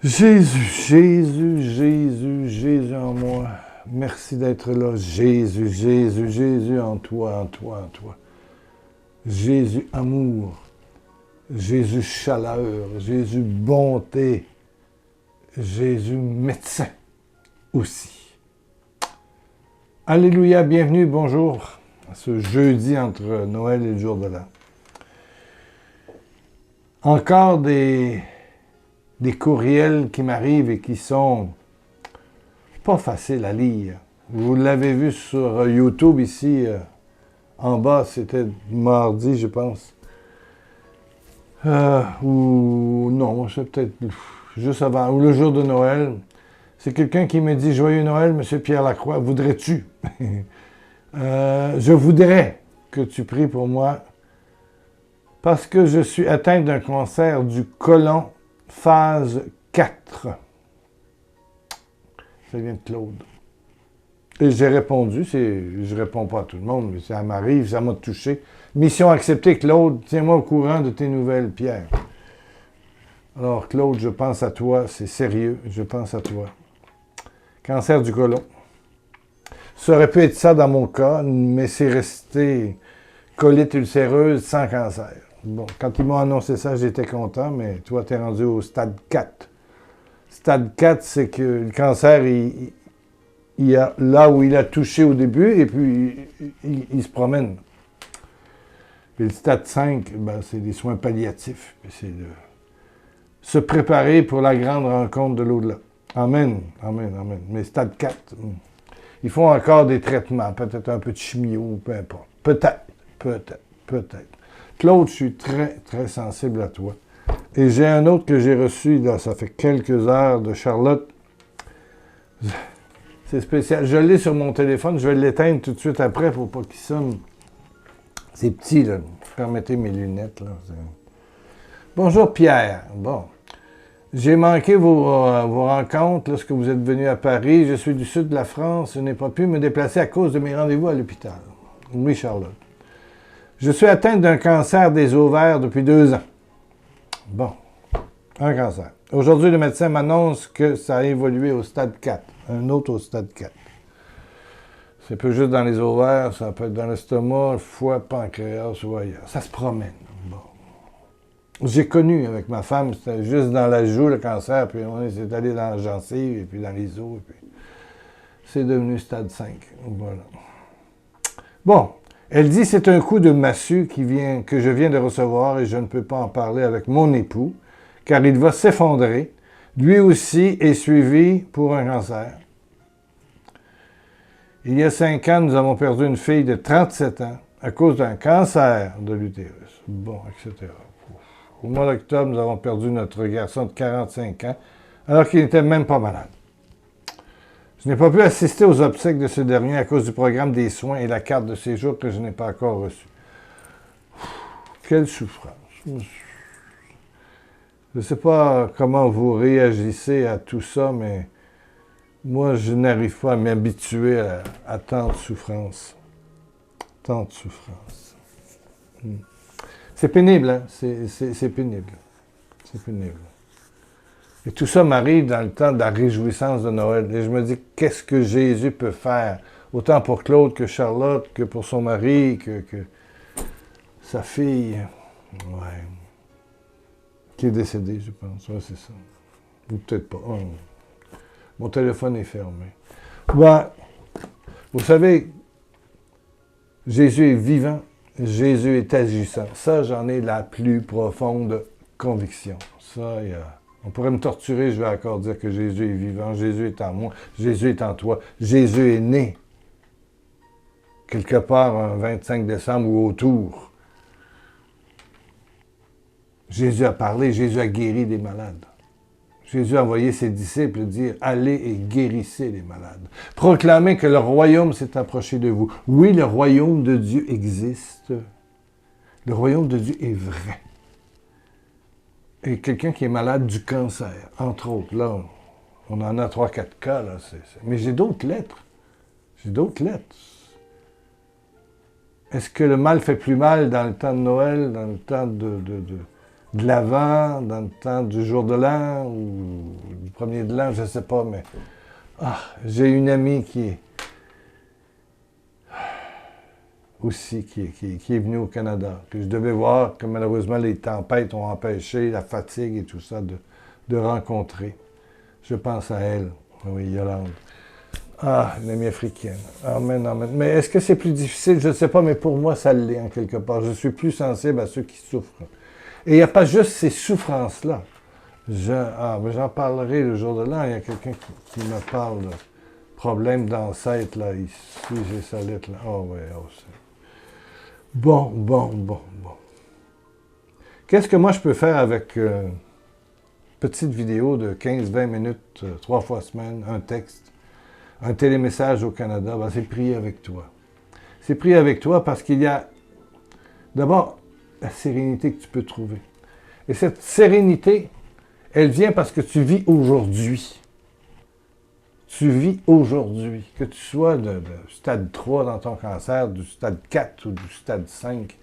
Jésus, Jésus, Jésus, Jésus en moi. Merci d'être là. Jésus, Jésus, Jésus en toi, en toi, en toi. Jésus amour. Jésus chaleur. Jésus bonté. Jésus médecin aussi. Alléluia, bienvenue, bonjour. Ce jeudi entre Noël et le jour de l'an. Encore des courriels qui m'arrivent et qui sont pas faciles à lire. Vous l'avez vu sur YouTube ici, en bas, c'était mardi, je pense. Ou non, c'est peut-être juste avant, ou le jour de Noël. C'est quelqu'un qui me dit « Joyeux Noël, Monsieur Pierre Lacroix, voudrais-tu? » Je voudrais que tu pries pour moi parce que je suis atteint d'un cancer du côlon phase 4. Ça vient de Claude. Et j'ai répondu, je réponds pas à tout le monde, mais ça m'arrive, ça m'a touché. Mission acceptée, Claude, tiens-moi au courant de tes nouvelles, Pierre. Alors, Claude, je pense à toi, c'est sérieux, je pense à toi. Cancer du côlon. Ça aurait pu être ça dans mon cas, mais c'est resté colite ulcéreuse sans cancer. Bon, quand ils m'ont annoncé ça, j'étais content, mais toi, tu es rendu au stade 4. Stade 4, c'est que le cancer, il y a là où il a touché au début, et puis il se promène. Puis le stade 5, ben, c'est des soins palliatifs. C'est de se préparer pour la grande rencontre de l'au-delà. Amen, amen, amen. Mais stade 4, ils font encore des traitements, peut-être un peu de chimio, peu importe. Peut-être. Claude, je suis très, très sensible à toi. Et j'ai un autre que j'ai reçu, là, ça fait quelques heures, de Charlotte. C'est spécial. Je l'ai sur mon téléphone, je vais l'éteindre tout de suite après pour pas qu'il sonne. C'est petit, là. Permettez mes lunettes, là. Bonjour, Pierre. Bon. J'ai manqué vos rencontres lorsque vous êtes venu à Paris. Je suis du sud de la France. Je n'ai pas pu me déplacer à cause de mes rendez-vous à l'hôpital. Oui, Charlotte. Je suis atteinte d'un cancer des ovaires depuis 2 ans. Bon, un cancer. Aujourd'hui, le médecin m'annonce que ça a évolué au stade 4. Un autre au stade 4. C'est pas juste dans les ovaires, ça peut être dans l'estomac, le foie, pancréas ou ailleurs. Ça se promène. Bon. J'ai connu avec ma femme, c'était juste dans la joue le cancer, puis on s'est allé dans la gencive, et puis dans les os, et puis c'est devenu stade 5. Voilà. Bon. Elle dit, c'est un coup de massue que je viens de recevoir et je ne peux pas en parler avec mon époux, car il va s'effondrer. Lui aussi est suivi pour un cancer. Il y a 5 ans, nous avons perdu une fille de 37 ans à cause d'un cancer de l'utérus. Bon, etc. Au mois d'octobre, nous avons perdu notre garçon de 45 ans, alors qu'il n'était même pas malade. Je n'ai pas pu assister aux obsèques de ce dernier à cause du programme des soins et la carte de séjour que je n'ai pas encore reçue. Quelle souffrance. Je ne sais pas comment vous réagissez à tout ça, mais moi, je n'arrive pas à m'habituer à tant de souffrance. Tant de souffrance. C'est pénible, hein? C'est pénible. C'est pénible. Et tout ça m'arrive dans le temps de la réjouissance de Noël. Et je me dis, qu'est-ce que Jésus peut faire? Autant pour Claude que Charlotte, que pour son mari, que sa fille. Ouais. Qui est décédée, je pense. Ouais, c'est ça. Ou peut-être pas. Oh. Mon téléphone est fermé. Ouais. Vous savez, Jésus est vivant. Jésus est agissant. Ça, j'en ai la plus profonde conviction. Ça, il y a... On pourrait me torturer, je vais encore dire que Jésus est vivant, Jésus est en moi, Jésus est en toi, Jésus est né. Quelque part, un 25 décembre ou autour. Jésus a parlé, Jésus a guéri des malades. Jésus a envoyé ses disciples dire « Allez et guérissez les malades. Proclamez que le royaume s'est approché de vous. » Oui, le royaume de Dieu existe. Le royaume de Dieu est vrai. Et quelqu'un qui est malade du cancer, entre autres, là, on en a 3-4 cas, là. Mais j'ai d'autres lettres. Est-ce que le mal fait plus mal dans le temps de Noël, dans le temps de l'Avent, dans le temps du jour de l'an, ou premier de l'an, je ne sais pas, mais j'ai une amie qui est aussi qui est venue au Canada, que je devais voir, que malheureusement les tempêtes ont empêché, la fatigue et tout ça, de rencontrer. Je pense à elle, oui, Yolande. Une amie africaine. Amen, amen. Mais est-ce que c'est plus difficile? Je ne sais pas, mais pour moi, ça l'est en quelque part. Je suis plus sensible à ceux qui souffrent. Et il n'y a pas juste ces souffrances-là. J'en parlerai le jour de l'an. Il y a quelqu'un qui me parle de problème d'ancêtre, là. Ici, j'ai sa lettre, là. C'est... Bon. Qu'est-ce que moi, je peux faire avec une petite vidéo de 15-20 minutes, 3 fois semaine, un texte, un télémessage au Canada? C'est prier avec toi. C'est prier avec toi parce qu'il y a d'abord la sérénité que tu peux trouver. Et cette sérénité, elle vient parce que tu vis aujourd'hui. Tu vis aujourd'hui. Que tu sois de stade 3 dans ton cancer, du stade 4 ou du stade 5.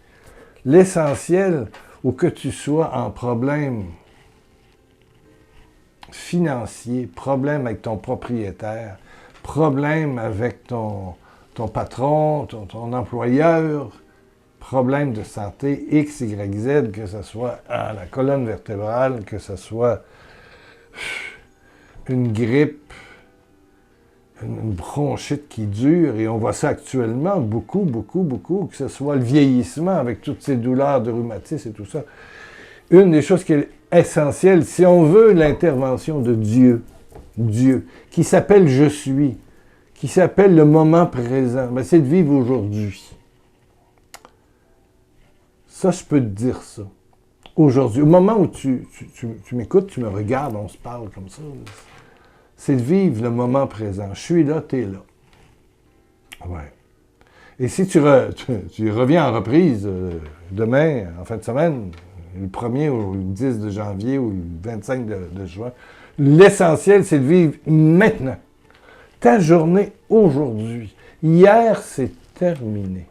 L'essentiel, ou que tu sois en problème financier, problème avec ton propriétaire, problème avec ton patron, ton employeur, problème de santé X, Y, Z, que ce soit à la colonne vertébrale, que ce soit une grippe, une bronchite qui dure, et on voit ça actuellement beaucoup, que ce soit le vieillissement avec toutes ces douleurs de rhumatisme et tout ça. Une des choses qui est essentielle, si on veut l'intervention de Dieu, qui s'appelle « Je suis », qui s'appelle le moment présent, c'est de vivre aujourd'hui. Ça, je peux te dire ça. Aujourd'hui, au moment où tu m'écoutes, tu me regardes, on se parle comme ça, c'est de vivre le moment présent. Je suis là, tu es là. Ouais. Et si tu reviens en reprise demain, en fin de semaine, le 1er ou le 10 de janvier ou le 25 de juin, l'essentiel, c'est de vivre maintenant. Ta journée aujourd'hui. Hier, c'est terminé.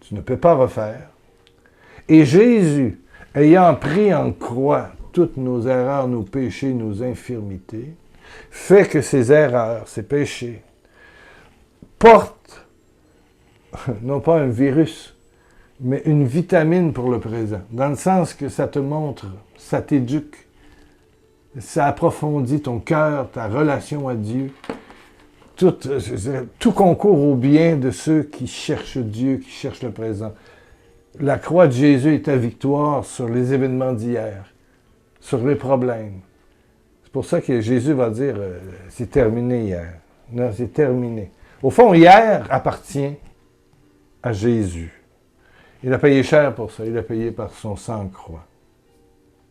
Tu ne peux pas refaire. Et Jésus, ayant pris en croix toutes nos erreurs, nos péchés, nos infirmités, fait que ces erreurs, ces péchés, portent, non pas un virus, mais une vitamine pour le présent, dans le sens que ça te montre, ça t'éduque, ça approfondit ton cœur, ta relation à Dieu. Tout concourt au bien de ceux qui cherchent Dieu, qui cherchent le présent. La croix de Jésus est ta victoire sur les événements d'hier, sur les problèmes. C'est pour ça que Jésus va dire c'est terminé hier. Non, c'est terminé. Au fond, hier appartient à Jésus. Il a payé cher pour ça. Il a payé par son sang en croix.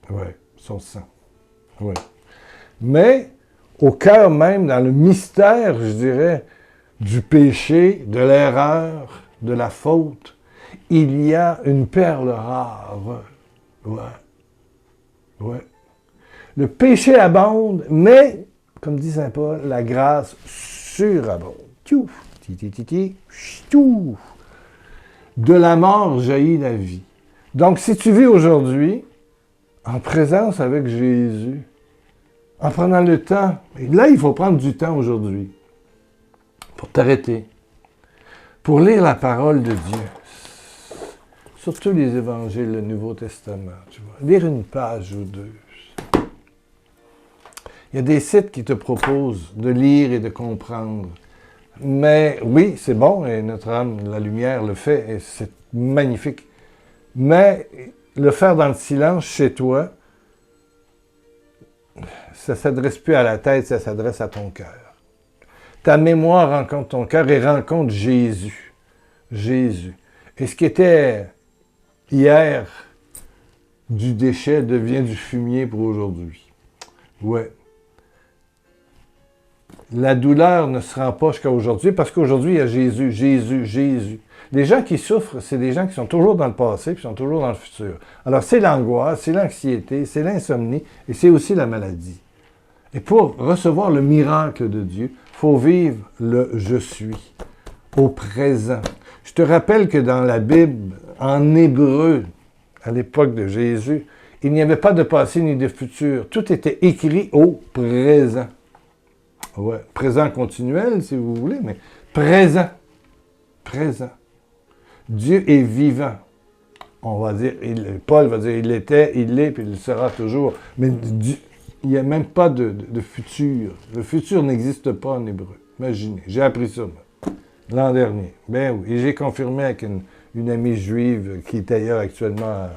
Oui, son sang. Oui. Mais au cœur même, dans le mystère, je dirais, du péché, de l'erreur, de la faute, il y a une perle rare. Ouais. Le péché abonde, mais, comme dit saint Paul, la grâce surabonde. De la mort jaillit la vie. Donc, si tu vis aujourd'hui en présence avec Jésus, en prenant le temps, et là, il faut prendre du temps aujourd'hui pour t'arrêter, pour lire la parole de Dieu, surtout les évangiles, le Nouveau Testament, tu vois, lire une page ou deux. Il y a des sites qui te proposent de lire et de comprendre. Mais oui, c'est bon, et notre âme, la lumière, le fait, et c'est magnifique. Mais le faire dans le silence chez toi, ça ne s'adresse plus à la tête, ça s'adresse à ton cœur. Ta mémoire rencontre ton cœur et rencontre Jésus. Jésus. Et ce qui était hier du déchet devient du fumier pour aujourd'hui. Ouais. La douleur ne se rend pas jusqu'à aujourd'hui parce qu'aujourd'hui, il y a Jésus, Jésus, Jésus. Les gens qui souffrent, c'est des gens qui sont toujours dans le passé puis sont toujours dans le futur. Alors, c'est l'angoisse, c'est l'anxiété, c'est l'insomnie et c'est aussi la maladie. Et pour recevoir le miracle de Dieu, il faut vivre le « je suis » au présent. Je te rappelle que dans la Bible, en hébreu, à l'époque de Jésus, Il n'y avait pas de passé ni de futur. Tout était écrit au présent. Ouais, présent continuel, si vous voulez, mais présent. Présent. Dieu est vivant. On va dire, Paul va dire, il était, il est, puis il sera toujours. Mais Dieu, il n'y a même pas de futur. Le futur n'existe pas en hébreu. Imaginez, j'ai appris ça l'an dernier. Ben oui, et j'ai confirmé avec une amie juive qui est d'ailleurs actuellement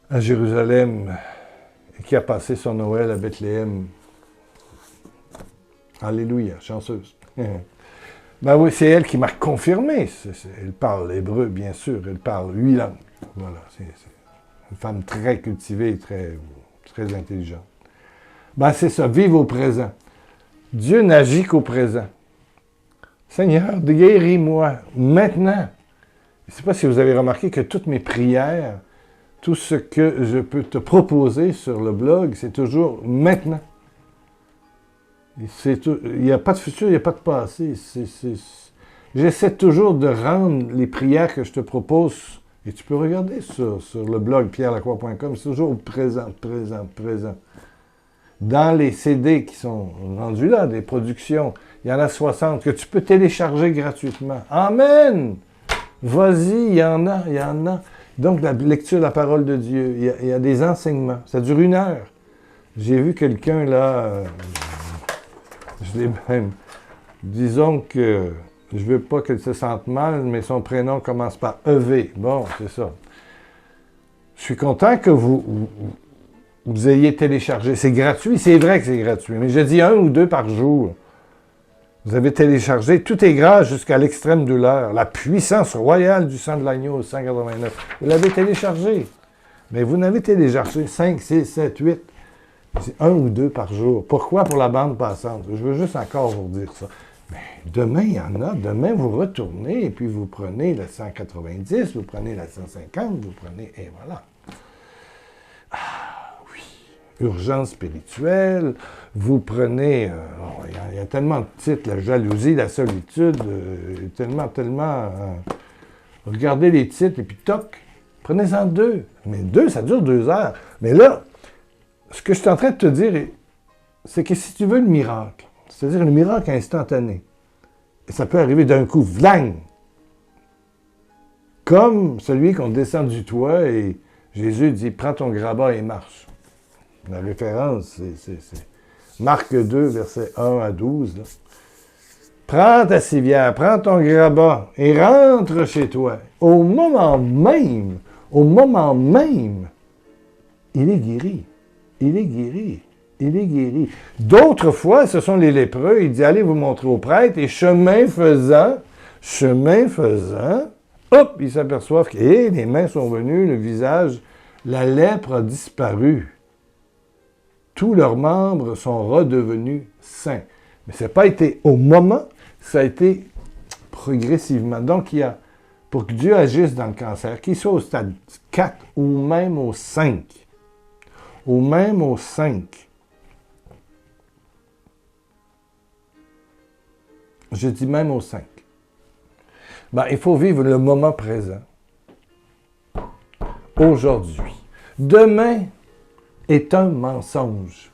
à Jérusalem et qui a passé son Noël à Bethléem. Alléluia, chanceuse. Ben oui, c'est elle qui m'a confirmé. Elle parle hébreu, bien sûr. Elle parle 8 langues. Voilà, c'est une femme très cultivée, très intelligente. Ben c'est ça, vivre au présent. Dieu n'agit qu'au présent. Seigneur, guéris-moi maintenant. Je ne sais pas si vous avez remarqué que toutes mes prières, tout ce que je peux te proposer sur le blog, c'est toujours maintenant. Il n'y a pas de futur, il n'y a pas de passé. J'essaie toujours de rendre les prières que je te propose, et tu peux regarder ça sur le blog pierrelacroix.com, c'est toujours présent. Dans les CD qui sont rendus là, des productions, il y en a 60 que tu peux télécharger gratuitement. Amen! Vas-y, il y en a. Donc, la lecture de la parole de Dieu, il y a des enseignements. Ça dure 1 heure. J'ai vu quelqu'un là, je l'ai même... Disons que je veux pas qu'elle se sente mal, mais son prénom commence par EV. Bon, c'est ça. Je suis content que vous ayez téléchargé. C'est gratuit, c'est vrai que c'est gratuit, mais je dis 1 ou 2 par jour. Vous avez téléchargé, tout est grâce jusqu'à l'extrême douleur. La puissance royale du sang de l'agneau, 189. Vous l'avez téléchargé. Mais vous n'avez téléchargé 5, 6, 7, 8. C'est 1 ou 2 par jour. Pourquoi? Pour la bande passante. Je veux juste encore vous dire ça. Mais demain, il y en a. Demain, vous retournez et puis vous prenez la 190, vous prenez la 150, vous prenez... Et voilà. Ah oui. Urgence spirituelle. Vous prenez... il y a tellement de titres. La jalousie, la solitude. Tellement... regardez les titres et puis toc. Prenez-en 2. Mais 2, ça dure 2 heures. Mais là, ce que je suis en train de te dire, c'est que si tu veux le miracle, c'est-à-dire le miracle instantané, et ça peut arriver d'un coup, vlang! Comme celui qu'on descend du toit et Jésus dit « Prends ton grabat et marche ». La référence, c'est Marc 2, versets 1 à 12. Là. Prends ta civière, prends ton grabat et rentre chez toi. Au moment même, il est guéri. Il est guéri. D'autres fois, ce sont les lépreux. Il dit, allez vous montrer au prêtre. Et chemin faisant, hop, ils s'aperçoivent que les mains sont venues, le visage, la lèpre a disparu. Tous leurs membres sont redevenus sains. Mais ça n'a pas été au moment, ça a été progressivement. Donc, il y a, pour que Dieu agisse dans le cancer, qu'il soit au stade 4 ou même au 5, je dis même au 5. Ben, il faut vivre le moment présent. Aujourd'hui. Demain est un mensonge.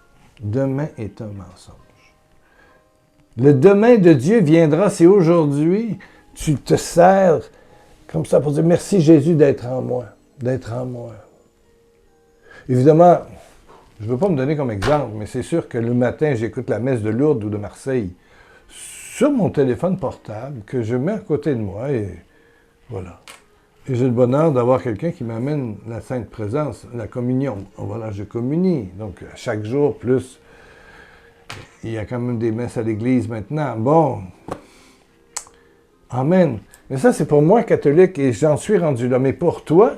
Le demain de Dieu viendra si aujourd'hui tu te sers comme ça pour dire merci Jésus d'être en moi. Évidemment, je ne veux pas me donner comme exemple, mais c'est sûr que le matin, j'écoute la messe de Lourdes ou de Marseille sur mon téléphone portable que je mets à côté de moi et voilà. Et j'ai le bonheur d'avoir quelqu'un qui m'amène la Sainte Présence, la communion. Voilà, je communie. Donc, chaque jour, plus, il y a quand même des messes à l'église maintenant. Bon. Amen. Mais ça, c'est pour moi, catholique, et j'en suis rendu là. Mais pour toi,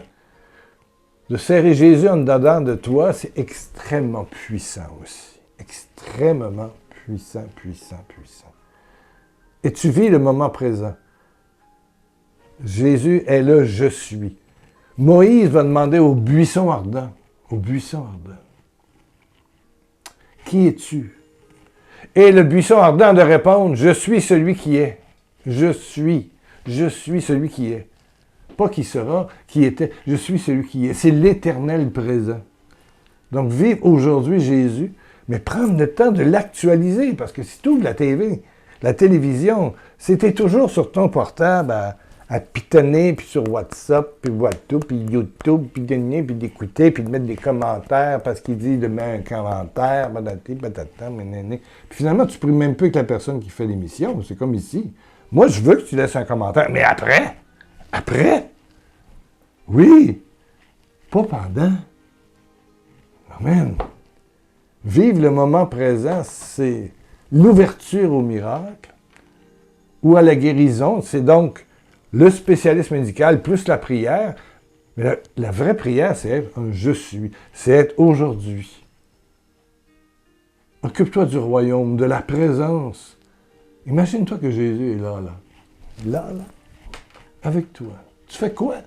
de serrer Jésus en dedans de toi, c'est extrêmement puissant aussi. Extrêmement puissant. Et tu vis le moment présent. Jésus est le « je suis ». Moïse va demander au buisson ardent. Qui es-tu? Et le buisson ardent de répondre « Je suis celui qui est. Je suis celui qui est. » pas qui sera, qui était. Je suis celui qui est. C'est l'éternel présent. Donc, vivre aujourd'hui Jésus, mais prendre le temps de l'actualiser, parce que si tu ouvres la TV, la télévision, c'était toujours sur ton portable à pitonner, puis sur WhatsApp, puis WhatsApp, puis YouTube, puis gagner, puis d'écouter, puis de mettre des commentaires, parce qu'il dit de mettre un commentaire, patati, patata, puis finalement, tu ne pries même plus avec la personne qui fait l'émission, c'est comme ici. Moi, je veux que tu laisses un commentaire, mais après, oui, pas pendant. Amen. Vivre le moment présent, c'est l'ouverture au miracle ou à la guérison. C'est donc le spécialiste médical plus la prière. Mais la vraie prière, c'est être un « je suis ». C'est être aujourd'hui. Occupe-toi du royaume, de la présence. Imagine-toi que Jésus est là, avec toi. Tu fais quoi?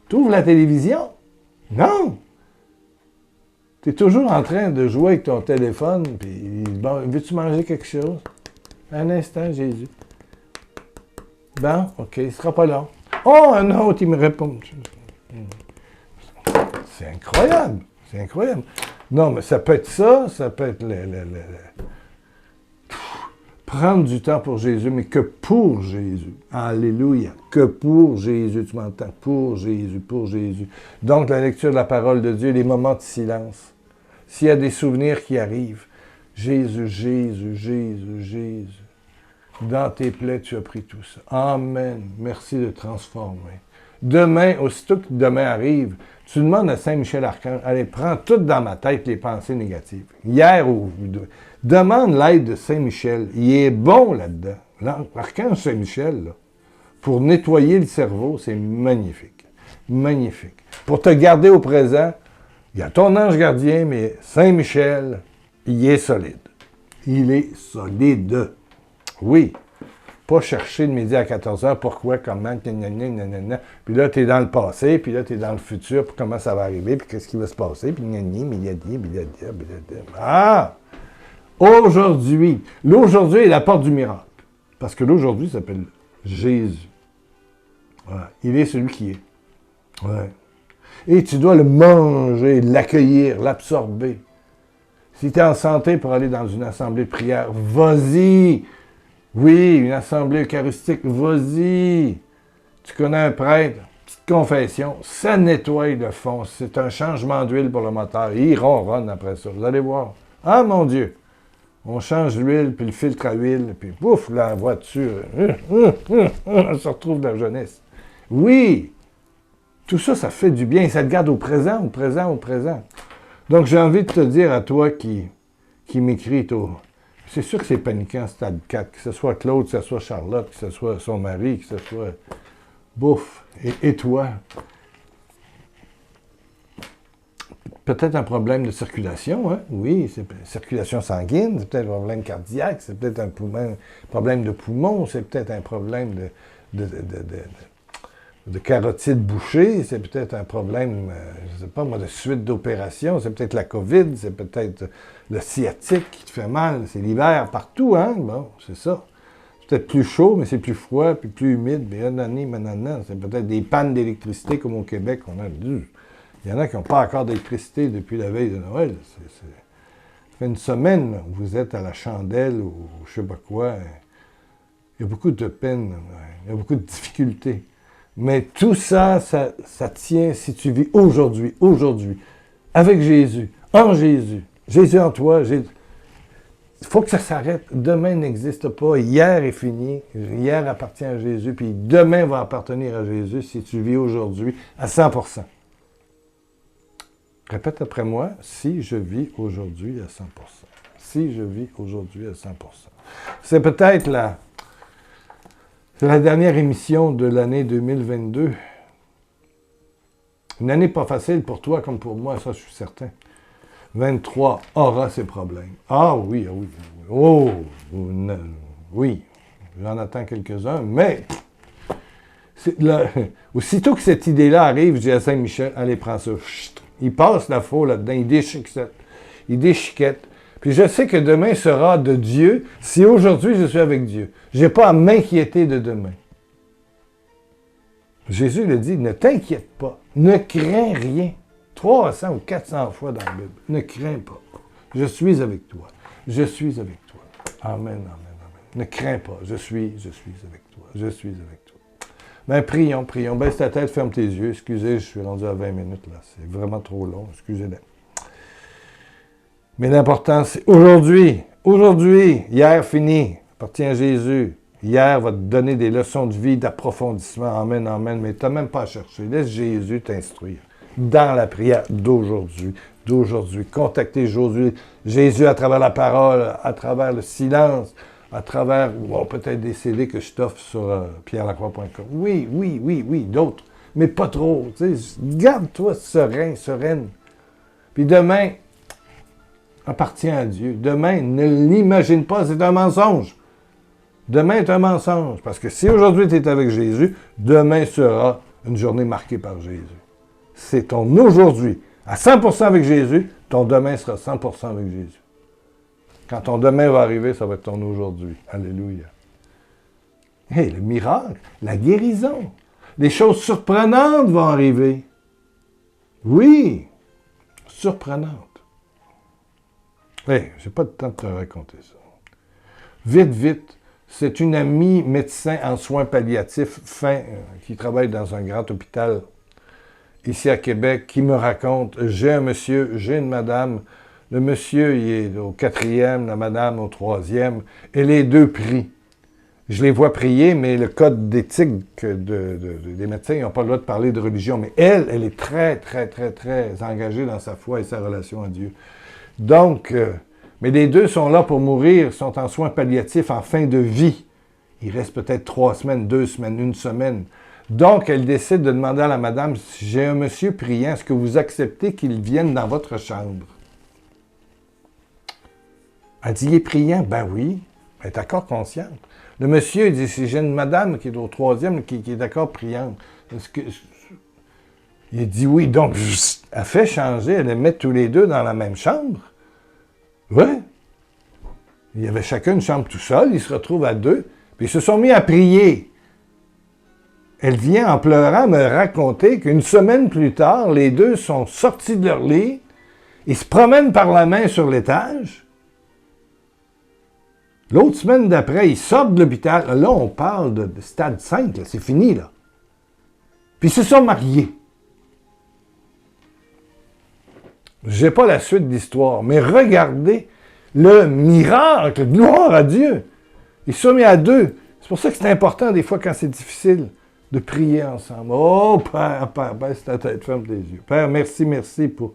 Tu ouvres la télévision? Non! Tu es toujours en train de jouer avec ton téléphone, puis bon, veux-tu manger quelque chose? Un instant, Jésus. Bon, OK, il ne sera pas long. Oh, un autre, il me répond. C'est incroyable, c'est incroyable. Non, mais ça peut être ça peut être prendre du temps pour Jésus, mais que pour Jésus. Alléluia. Que pour Jésus, tu m'entends? Pour Jésus, pour Jésus. Donc, la lecture de la parole de Dieu, les moments de silence. S'il y a des souvenirs qui arrivent, Jésus, Jésus, Jésus, Jésus. Dans tes plaies, tu as pris tout ça. Amen. Merci de transformer. Demain, aussitôt que demain arrive, tu demandes à Saint-Michel-Archange, allez, prends toutes dans ma tête les pensées négatives. Hier ou demande l'aide de Saint-Michel. Il est bon là-dedans. L'archange Saint-Michel, là, pour nettoyer le cerveau, c'est magnifique. Magnifique. Pour te garder au présent, il y a ton ange gardien, mais Saint-Michel, il est solide. Il est solide. Oui. Pas chercher de midi à 14h, pourquoi, comment, nanana. Puis là, tu es dans le passé, puis là, tu es dans le futur, puis comment ça va arriver, puis qu'est-ce qui va se passer, puis Ah! Aujourd'hui. L'aujourd'hui est la porte du miracle. Parce que l'aujourd'hui s'appelle Jésus. Voilà. Il est celui qui est. Ouais. Et tu dois le manger, l'accueillir, l'absorber. Si tu es en santé pour aller dans une assemblée de prière, vas-y! Oui, une assemblée eucharistique, vas-y. Tu connais un prêtre, petite confession, ça nettoie le fond. C'est un changement d'huile pour le moteur. Il ronronne après ça. Vous allez voir. Ah, mon Dieu! On change l'huile, puis le filtre à huile, puis pouf, la voiture. On se retrouve dans la jeunesse. Oui! Tout ça, ça fait du bien. Ça te garde au présent, au présent, au présent. Donc, j'ai envie de te dire à toi qui m'écris, c'est sûr que c'est paniquant, stade 4, que ce soit Claude, que ce soit Charlotte, que ce soit son mari, que ce soit... Bouf! Et toi? Peut-être un problème de circulation, hein? Oui, c'est circulation sanguine, c'est peut-être un problème cardiaque, c'est peut-être un problème de poumon, c'est peut-être un problème de carotide bouchée, c'est peut-être un problème, je ne sais pas moi, de suite d'opération, c'est peut-être la COVID, c'est peut-être le sciatique qui te fait mal, c'est l'hiver partout, hein? Bon, c'est ça. C'est peut-être plus chaud, mais c'est plus froid, puis plus humide, mais c'est peut-être des pannes d'électricité comme au Québec, on a dû. Il y en a qui n'ont pas encore d'électricité depuis la veille de Noël. Ça fait une semaine, là, vous êtes à la chandelle ou je ne sais pas quoi. Il y a beaucoup de peine, il y a beaucoup de difficultés. Mais tout ça, ça tient si tu vis aujourd'hui, avec Jésus, en Jésus. Jésus en toi. Il faut que ça s'arrête. Demain n'existe pas. Hier est fini. Hier appartient à Jésus. Puis demain va appartenir à Jésus si tu vis aujourd'hui à 100%. Répète après moi, si je vis aujourd'hui à 100%. Si je vis aujourd'hui à 100%. C'est peut-être la dernière émission de l'année 2022. Une année pas facile pour toi comme pour moi, ça je suis certain. 23 aura ses problèmes. Ah oui, ah oui. Oh, oui. J'en attends quelques-uns, mais aussitôt que cette idée-là arrive, je dis à Saint-Michel, allez, prends ça. Chut. Il passe la faux là-dedans, il déchiquette. Puis je sais que demain sera de Dieu si aujourd'hui je suis avec Dieu. Je n'ai pas à m'inquiéter de demain. Jésus le dit, ne t'inquiète pas, ne crains rien. 300 ou 400 fois dans la Bible. Ne crains pas. Je suis avec toi. Je suis avec toi. Amen, amen, amen. Ne crains pas. Je suis avec toi. Je suis avec toi. Ben, prions. Baisse ta tête, ferme tes yeux. Excusez, je suis rendu à 20 minutes, là. C'est vraiment trop long. Excusez-les. Mais l'important, c'est aujourd'hui. Aujourd'hui. Hier, fini. Appartient à Jésus. Hier va te donner des leçons de vie, d'approfondissement. Amen, amen. Mais tu n'as même pas à chercher. Laisse Jésus t'instruire dans la prière d'aujourd'hui. Contactez Jésus à travers la parole, à travers le silence, à travers peut-être des CD que je t'offre sur pierrelacroix.com. Oui, d'autres. Mais pas trop. Garde-toi sereine. Puis demain, appartient à Dieu. Demain, ne l'imagine pas, c'est un mensonge. Demain est un mensonge. Parce que si aujourd'hui tu es avec Jésus, demain sera une journée marquée par Jésus. C'est ton aujourd'hui. À 100% avec Jésus, ton demain sera 100% avec Jésus. Quand ton demain va arriver, ça va être ton aujourd'hui. Alléluia. Hey, le miracle, la guérison, les choses surprenantes vont arriver. Oui, surprenantes. Hey, j'ai pas de temps de te raconter ça. Vite. C'est une amie médecin en soins palliatifs qui travaille dans un grand hôpital ici à Québec qui me raconte, j'ai un monsieur, j'ai une madame, le monsieur il est au 4e, la madame au 3e, et les deux prient. Je les vois prier, mais le code d'éthique des médecins, ils n'ont pas le droit de parler de religion, mais elle est très engagée dans sa foi et sa relation à Dieu. Donc, mais les deux sont là pour mourir, sont en soins palliatifs en fin de vie. Il reste peut-être 3 semaines, 2 semaines, 1 semaine. Donc, elle décide de demander à la madame, si j'ai un monsieur priant, est-ce que vous acceptez qu'il vienne dans votre chambre? Elle dit, il est priant? Ben oui. Elle est d'accord consciente. Le monsieur, il dit, si j'ai une madame qui est au 3e, qui est d'accord priante, est-ce que... Il dit oui. Donc, elle fait changer, elle les met tous les deux dans la même chambre. Oui. Il y avait chacun une chambre tout seul, ils se retrouvent à 2, puis ils se sont mis à prier. Elle vient en pleurant me raconter qu'une semaine plus tard, les deux sont sortis de leur lit, ils se promènent par la main sur l'étage. L'autre semaine d'après, ils sortent de l'hôpital. Là, on parle de stade 5, là, c'est fini, là. Puis ils se sont mariés. Je n'ai pas la suite de l'histoire, mais regardez le miracle, gloire à Dieu. Ils se sont mis à 2. C'est pour ça que c'est important, des fois, quand c'est difficile, de prier ensemble. Oh, Père, baisse ta tête, ferme tes yeux. Père, merci pour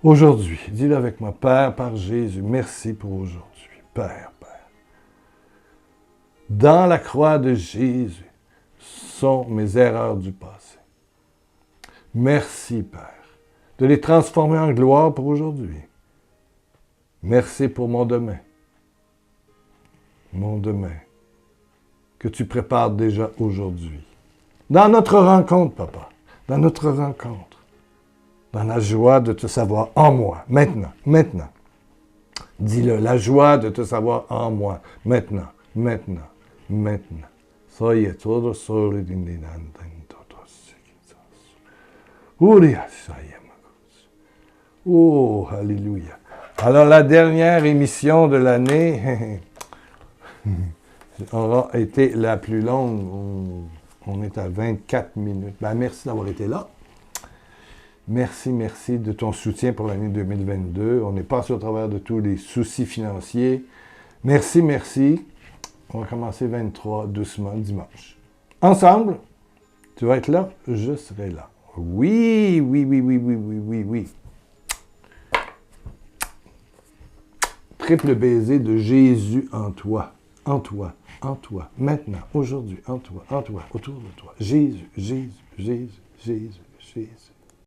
aujourd'hui. Dis-le avec moi. Père, par Jésus, merci pour aujourd'hui. Père. Dans la croix de Jésus sont mes erreurs du passé. Merci, Père, de les transformer en gloire pour aujourd'hui. Merci pour mon demain. Mon demain, que tu prépares déjà aujourd'hui. Dans notre rencontre, Papa, dans notre rencontre, dans la joie de te savoir en moi, maintenant. Dis-le, la joie de te savoir en moi, maintenant. Soy todo solo dinante en todos. Oh, alléluia. Alors, la dernière émission de l'année aura été la plus longue. On est à 24 minutes. Ben, merci d'avoir été là. Merci de ton soutien pour l'année 2022. On est passé au travers de tous les soucis financiers. Merci. On va commencer 23 doucement dimanche. Ensemble, tu vas être là, je serai là. Oui. Triple baiser de Jésus en toi, maintenant, aujourd'hui, en toi, autour de toi. Jésus.